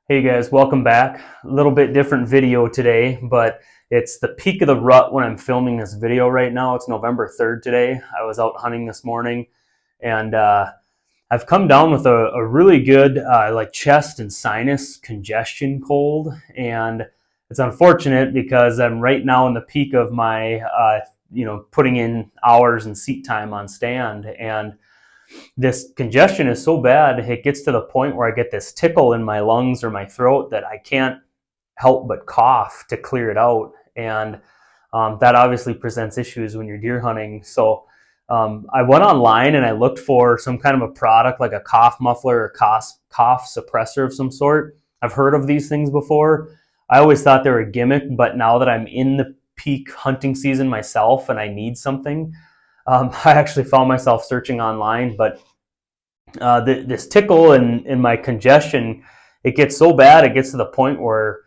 Hey guys, welcome back. A little bit different video today, but it's the peak of the rut when I'm filming this video right now. It's November 3rd today. I was out hunting this morning and I've come down with a really good like chest and sinus congestion cold. And it's unfortunate because I'm right now in the peak of my, putting in hours and seat time on stand. And this congestion is so bad, it gets to the point where I get this tickle in my lungs or my throat that I can't help but cough to clear it out. And that obviously presents issues when you're deer hunting. So I went online and I looked for some kind of a product like a cough muffler or cough suppressor of some sort. I've heard of these things before. I always thought they were a gimmick, but now that I'm in the peak hunting season myself and I need something, I actually found myself searching online, but this tickle and my congestion, it gets so bad, it gets to the point where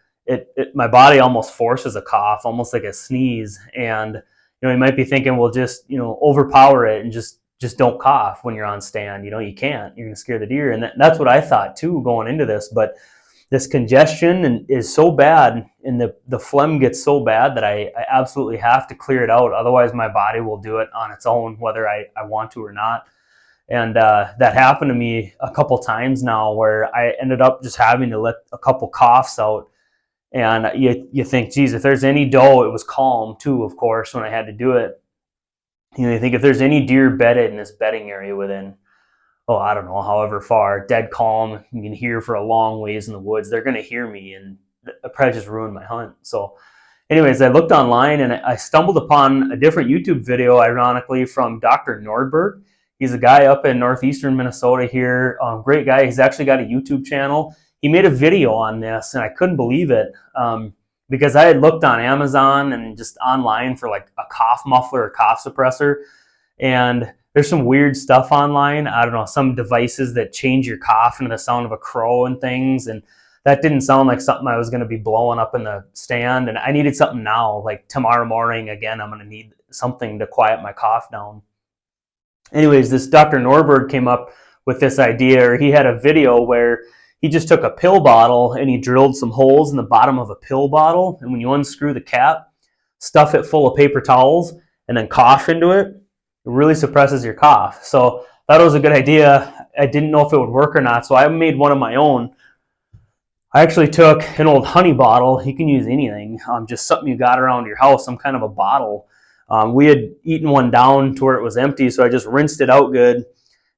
my body almost forces a cough, almost like a sneeze. And you might be thinking, well, just overpower it and just don't cough when you're on stand. You can't. You're gonna scare the deer, and that's what I thought too going into this. But this congestion is so bad, and the phlegm gets so bad that I absolutely have to clear it out. Otherwise, my body will do it on its own, whether I want to or not. And that happened to me a couple times now, where I ended up just having to let a couple coughs out. And you think, geez, if there's any doe, it was calm too, of course, when I had to do it. You think if there's any deer bedded in this bedding area within, I don't know, however far, dead calm, you can hear for a long ways in the woods, they're going to hear me, and I probably just ruined my hunt. So anyways, I looked online and I stumbled upon a different YouTube video, ironically, from Dr. Nordberg. He's a guy up in northeastern Minnesota here. Great guy. He's actually got a YouTube channel. He made a video on this, and I couldn't believe it because I had looked on Amazon and just online for like a cough muffler or cough suppressor, and there's some weird stuff online. I don't know, some devices that change your cough into the sound of a crow and things, and that didn't sound like something I was going to be blowing up in the stand. And I needed something now, like tomorrow morning. Again, I'm going to need something to quiet my cough down. Anyways, this Dr. Norberg came up with this idea, or he had a video where he just took a pill bottle and he drilled some holes in the bottom of a pill bottle. And when you unscrew the cap, stuff it full of paper towels and then cough into it. It really suppresses your cough. So that was a good idea. I didn't know if it would work or not, so I made one of my own. I actually took an old honey bottle. You can use anything, just something you got around your house, some kind of a bottle. We had eaten one down to where it was empty, so I just rinsed it out good,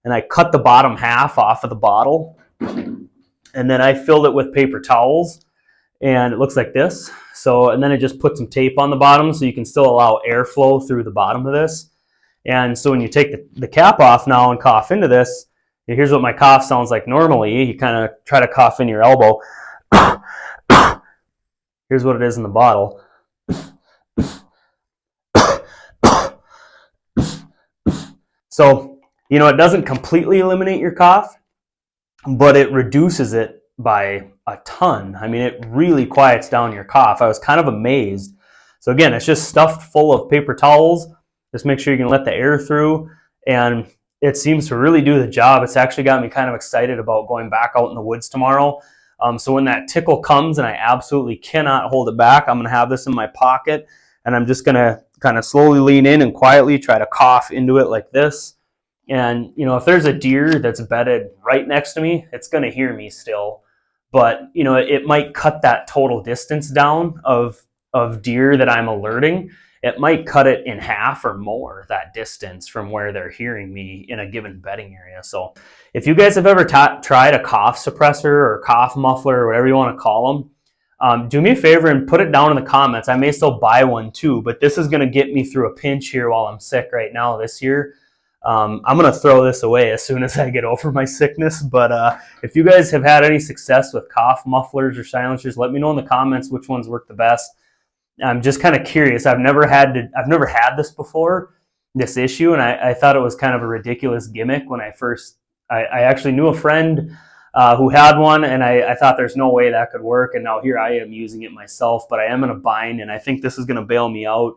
and I cut the bottom half off of the bottle, and then I filled it with paper towels, and it looks like this. So, and then I just put some tape on the bottom so you can still allow airflow through the bottom of this. And so when you take the cap off now and cough into this, here's what my cough sounds like normally. You kind of try to cough in your elbow. Here's what it is in the bottle. So, it doesn't completely eliminate your cough, but it reduces it by a ton. I mean, it really quiets down your cough. I was kind of amazed. So again, it's just stuffed full of paper towels. Just make sure you can let the air through, and it seems to really do the job. It's actually got me kind of excited about going back out in the woods tomorrow. So when that tickle comes and I absolutely cannot hold it back, I'm going to have this in my pocket, and I'm just going to kind of slowly lean in and quietly try to cough into it like this. And, if there's a deer that's bedded right next to me, it's going to hear me still. But, it might cut that total distance down of deer that I'm alerting. It might cut it in half or more, that distance from where they're hearing me in a given bedding area. So if you guys have ever tried a cough suppressor or cough muffler or whatever you want to call them, do me a favor and put it down in the comments. I may still buy one too, but this is going to get me through a pinch here while I'm sick right now this year. I'm going to throw this away as soon as I get over my sickness. But if you guys have had any success with cough mufflers or silencers, let me know in the comments which ones work the best. I'm just kind of curious. I've never had this before, this issue, and I thought it was kind of a ridiculous gimmick when I actually knew a friend who had one, and I thought there's no way that could work, and now here I am using it myself, but I am in a bind, and I think this is going to bail me out.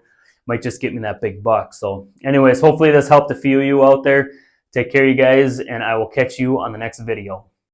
Might just get me that big buck. So anyways, hopefully this helped a few of you out there. Take care, you guys, and I will catch you on the next video.